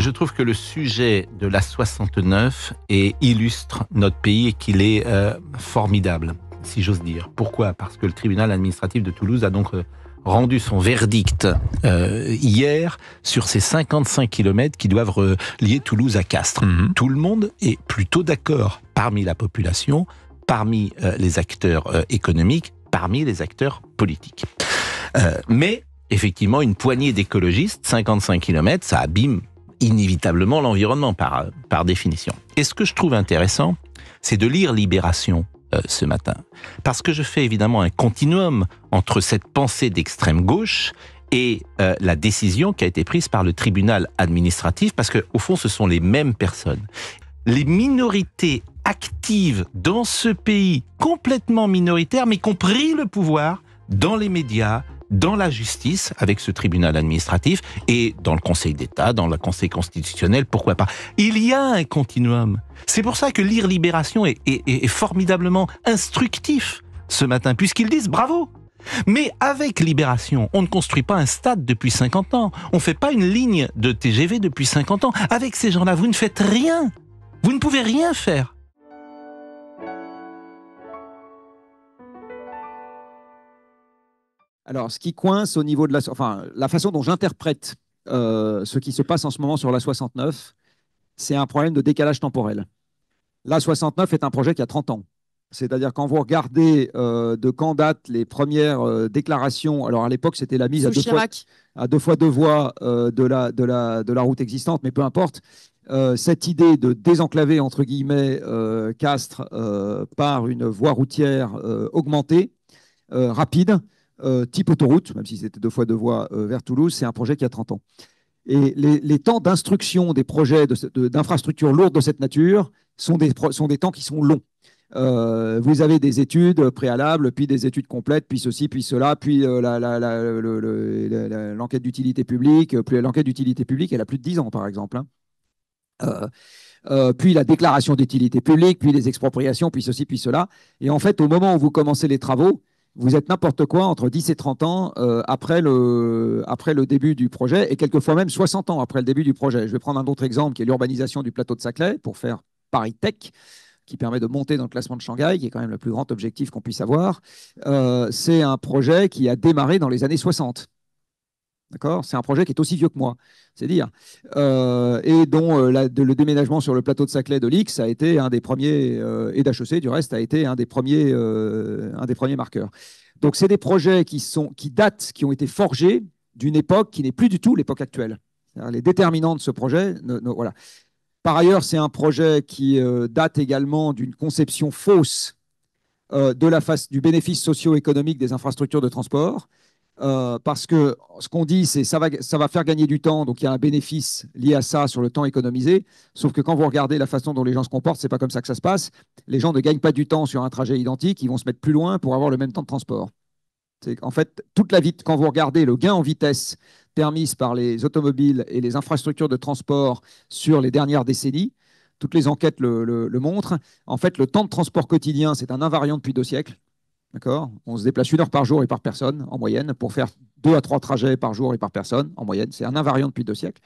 je trouve que le sujet de l'A69 illustre notre pays et qu'il est formidable, si j'ose dire. Pourquoi ? Parce que le tribunal administratif de Toulouse a donc rendu son verdict hier sur ces 55 kilomètres qui doivent relier Toulouse à Castres. Tout le monde est plutôt d'accord parmi la population, parmi les acteurs économiques, parmi les acteurs politiques. Mais effectivement, une poignée d'écologistes, 55 kilomètres, ça abîme inévitablement l'environnement par définition. Et ce que je trouve intéressant, c'est de lire Libération ce matin. Parce que je fais évidemment un continuum entre cette pensée d'extrême gauche et la décision qui a été prise par le tribunal administratif, parce que au fond, ce sont les mêmes personnes. Les minorités actives dans ce pays, complètement minoritaires, mais qui ont pris le pouvoir dans les médias, dans la justice, avec ce tribunal administratif, et dans le Conseil d'État, dans le Conseil constitutionnel, pourquoi pas. Il y a un continuum. C'est pour ça que lire Libération est formidablement instructif ce matin, puisqu'ils disent bravo. Mais avec Libération, on ne construit pas un stade depuis 50 ans. On ne fait pas une ligne de TGV depuis 50 ans. Avec ces gens-là, vous ne faites rien. Vous ne pouvez rien faire. Alors, ce qui coince au niveau de la façon dont j'interprète ce qui se passe en ce moment sur l'A69, c'est un problème de décalage temporel. L'A69 est un projet qui a 30 ans. C'est-à-dire quand vous regardez de quand datent les premières déclarations, alors à l'époque c'était la mise à deux fois deux voies de la route existante, mais peu importe, cette idée de désenclaver entre guillemets Castres par une voie routière augmentée, rapide, type autoroute, même si c'était deux fois deux voies vers Toulouse, c'est un projet qui a 30 ans. Et les temps d'instruction des projets d'infrastructures lourdes de cette nature sont des temps qui sont longs. Vous avez des études préalables, puis des études complètes, puis ceci, puis cela, puis l'enquête d'utilité publique. Puis l'enquête d'utilité publique, elle a plus de 10 ans, par exemple. Puis la déclaration d'utilité publique, puis les expropriations, puis ceci, puis cela. Et en fait, au moment où vous commencez les travaux, vous êtes n'importe quoi entre 10 et 30 ans après le début du projet, et quelquefois même 60 ans après le début du projet. Je vais prendre un autre exemple qui est l'urbanisation du plateau de Saclay pour faire Paris Tech, qui permet de monter dans le classement de Shanghai, qui est quand même le plus grand objectif qu'on puisse avoir. C'est un projet qui a démarré dans les années 60. D'accord ? C'est un projet qui est aussi vieux que moi, c'est dire. Et dont le déménagement sur le plateau de Saclay de l'X a été un des premiers, et d'HEC du reste, a été un des premiers marqueurs. Donc c'est des projets qui datent, qui ont été forgés d'une époque qui n'est plus du tout l'époque actuelle. Les déterminants de ce projet, voilà. Par ailleurs, c'est un projet qui date également d'une conception fausse du bénéfice socio-économique des infrastructures de transport. Parce que ce qu'on dit, c'est ça va faire gagner du temps, donc il y a un bénéfice lié à ça sur le temps économisé. Sauf que quand vous regardez la façon dont les gens se comportent, c'est pas comme ça que ça se passe. Les gens ne gagnent pas du temps sur un trajet identique, ils vont se mettre plus loin pour avoir le même temps de transport. En fait, quand vous regardez le gain en vitesse permise par les automobiles et les infrastructures de transport sur les dernières décennies, toutes les enquêtes le montrent. En fait, le temps de transport quotidien, c'est un invariant depuis 2 siècles. D'accord ? On se déplace 1 heure par jour et par personne, en moyenne, pour faire 2 à 3 trajets par jour et par personne, en moyenne. C'est un invariant depuis 2 siècles.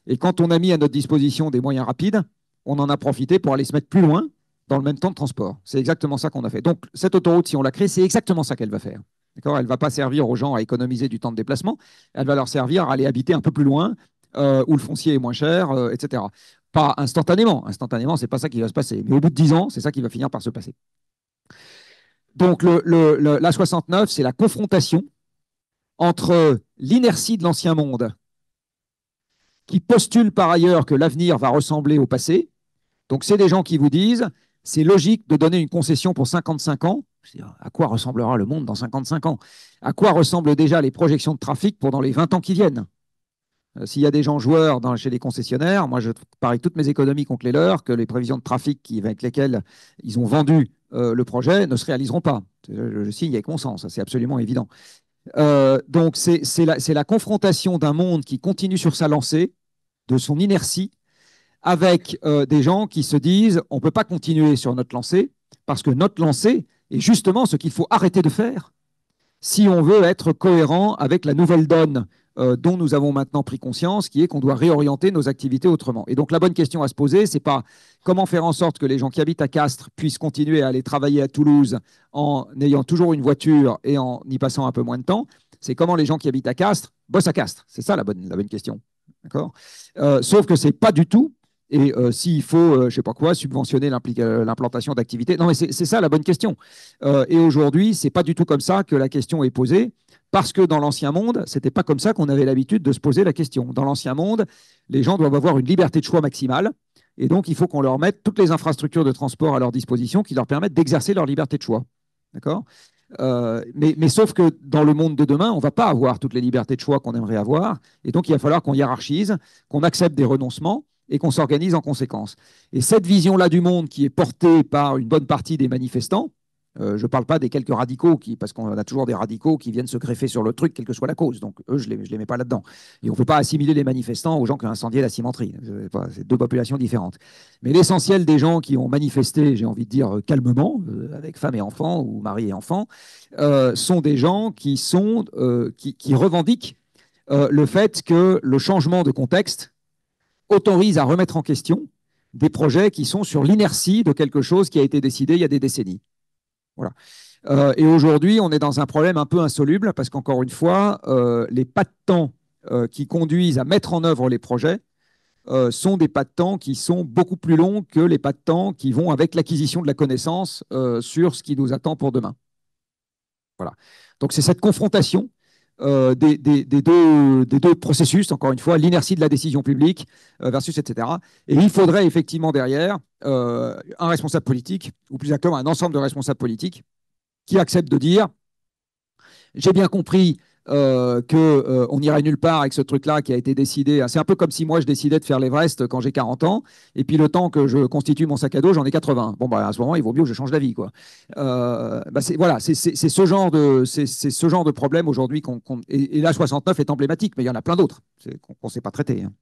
Et quand on a mis à notre disposition des moyens rapides, on en a profité pour aller se mettre plus loin dans le même temps de transport. C'est exactement ça qu'on a fait. Donc, cette autoroute, si on la crée, c'est exactement ça qu'elle va faire. D'accord ? Elle ne va pas servir aux gens à économiser du temps de déplacement. Elle va leur servir à aller habiter un peu plus loin, où le foncier est moins cher, etc. Pas instantanément. Instantanément, ce n'est pas ça qui va se passer. Mais au bout de 10 ans, c'est ça qui va finir par se passer. Donc, l'A69, c'est la confrontation entre l'inertie de l'ancien monde, qui postule par ailleurs que l'avenir va ressembler au passé. Donc, c'est des gens qui vous disent, c'est logique de donner une concession pour 55 ans. À quoi ressemblera le monde dans 55 ans ? À quoi ressemblent déjà les projections de trafic pendant les 20 ans qui viennent ? S'il y a des gens joueurs chez les concessionnaires, moi je parie toutes mes économies contre les leurs, que les prévisions de trafic avec lesquelles ils ont vendu le projet ne se réaliseront pas. Je signe avec mon sens, c'est absolument évident. Donc c'est la confrontation d'un monde qui continue sur sa lancée, de son inertie, avec des gens qui se disent on ne peut pas continuer sur notre lancée, parce que notre lancée est justement ce qu'il faut arrêter de faire si on veut être cohérent avec la nouvelle donne dont nous avons maintenant pris conscience, qui est qu'on doit réorienter nos activités autrement. Et donc la bonne question à se poser, c'est pas comment faire en sorte que les gens qui habitent à Castres puissent continuer à aller travailler à Toulouse en ayant toujours une voiture et en y passant un peu moins de temps, c'est comment les gens qui habitent à Castres bossent à Castres. C'est ça la bonne question. D'accord. Sauf que c'est pas du tout. Et s'il faut, je sais pas quoi, subventionner l'implantation d'activités. Non, mais c'est ça la bonne question. Et aujourd'hui, c'est pas du tout comme ça que la question est posée, parce que dans l'ancien monde, c'était pas comme ça qu'on avait l'habitude de se poser la question. Dans l'ancien monde, les gens doivent avoir une liberté de choix maximale. Et donc, il faut qu'on leur mette toutes les infrastructures de transport à leur disposition qui leur permettent d'exercer leur liberté de choix. D'accord. Mais sauf que dans le monde de demain, on ne va pas avoir toutes les libertés de choix qu'on aimerait avoir. Et donc, il va falloir qu'on hiérarchise, qu'on accepte des renoncements et qu'on s'organise en conséquence. Et cette vision-là du monde qui est portée par une bonne partie des manifestants, je ne parle pas des quelques radicaux, parce qu'on a toujours des radicaux qui viennent se greffer sur le truc, quelle que soit la cause. Donc, eux, je ne les mets pas là-dedans. Et on ne peut pas assimiler les manifestants aux gens qui ont incendié la cimenterie. C'est deux populations différentes. Mais l'essentiel des gens qui ont manifesté, j'ai envie de dire calmement, avec femmes et enfants, ou mari et enfants, sont des gens qui revendiquent le fait que le changement de contexte autorise à remettre en question des projets qui sont sur l'inertie de quelque chose qui a été décidé il y a des décennies. Voilà. Et aujourd'hui, on est dans un problème un peu insoluble parce qu'encore une fois, les pas de temps qui conduisent à mettre en œuvre les projets sont des pas de temps qui sont beaucoup plus longs que les pas de temps qui vont avec l'acquisition de la connaissance sur ce qui nous attend pour demain. Voilà. Donc c'est cette confrontation des deux processus, encore une fois, l'inertie de la décision publique versus etc. Et il faudrait effectivement derrière un responsable politique, ou plus exactement un ensemble de responsables politiques, qui acceptent de dire j'ai bien compris qu'on n'irait nulle part avec ce truc-là qui a été décidé. C'est un peu comme si moi je décidais de faire l'Everest quand j'ai 40 ans, et puis le temps que je constitue mon sac à dos, j'en ai 80. Bon, bah, à ce moment, il vaut mieux que je change d'avis, quoi. Voilà, c'est ce genre de problème aujourd'hui. Et là, 69 est emblématique, mais il y en a plein d'autres qu'on ne sait pas traiter. Hein.